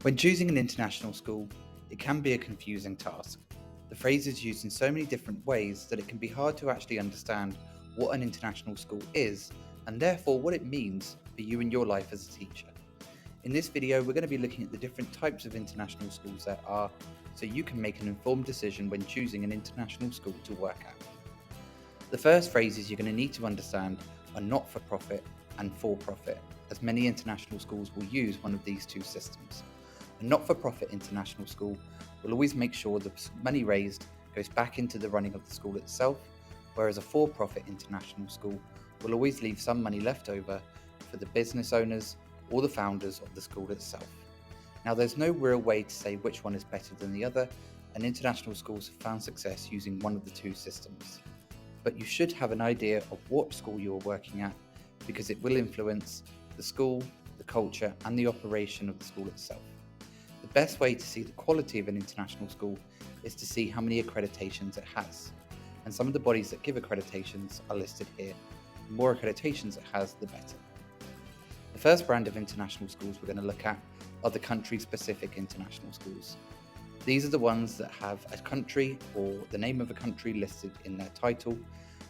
When choosing an international school, it can be a confusing task. The phrase is used in so many different ways that it can be hard to actually understand what an international school is and therefore what it means for you and your life as a teacher. In this video, we're going to be looking at the different types of international schools there are so you can make an informed decision when choosing an international school to work at. The first phrases you're going to need to understand are not-for-profit and for-profit, as many international schools will use one of these two systems. A not-for-profit international school will always make sure the money raised goes back into the running of the school itself, whereas a for-profit international school will always leave some money left over for the business owners or the founders of the school itself. Now, there's no real way to say which one is better than the other, and international schools have found success using one of the two systems. But you should have an idea of what school you are working at, because it will influence the school, the culture, and the operation of the school itself. The best way to see the quality of an international school is to see how many accreditations it has. And some of the bodies that give accreditations are listed here. The more accreditations it has, the better. The first brand of international schools we're going to look at are the country-specific international schools. These are the ones that have a country or the name of a country listed in their title,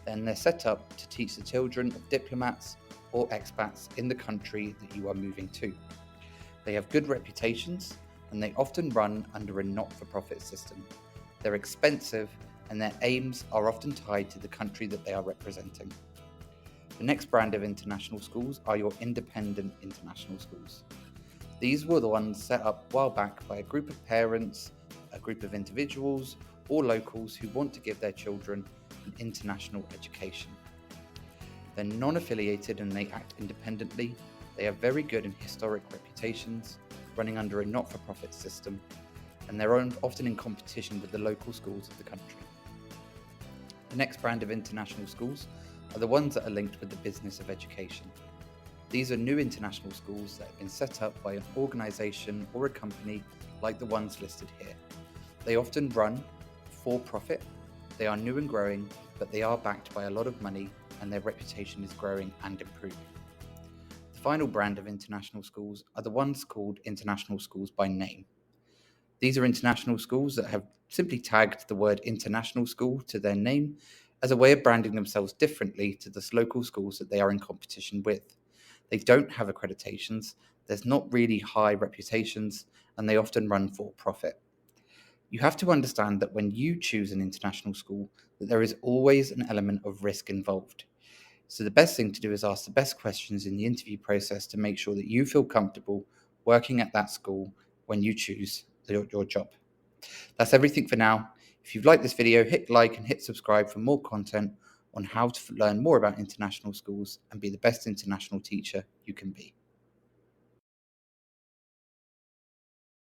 and they're set up to teach the children of diplomats or expats in the country that you are moving to. They have good reputations, and they often run under a not-for-profit system. They're expensive, and their aims are often tied to the country that they are representing. The next brand of international schools are your independent international schools. These were the ones set up a while back by a group of parents, a group of individuals, or locals who want to give their children an international education. They're non-affiliated and they act independently. They have very good and historic reputations, running under a not-for-profit system, and they're often in competition with the local schools of the country. The next brand of international schools are the ones that are linked with the business of education. These are new international schools that have been set up by an organisation or a company like the ones listed here. They often run for profit, they are new and growing, but they are backed by a lot of money and their reputation is growing and improving. The final brand of international schools are the ones called international schools by name. These are international schools that have simply tagged the word international school to their name as a way of branding themselves differently to the local schools that they are in competition with. They don't have accreditations, there's not really high reputations, and they often run for profit. You have to understand that when you choose an international school, that there is always an element of risk involved. So the best thing to do is ask the best questions in the interview process to make sure that you feel comfortable working at that school when you choose your job. That's everything for now. If you've liked this video, hit like and hit subscribe for more content on how to learn more about international schools and be the best international teacher you can be.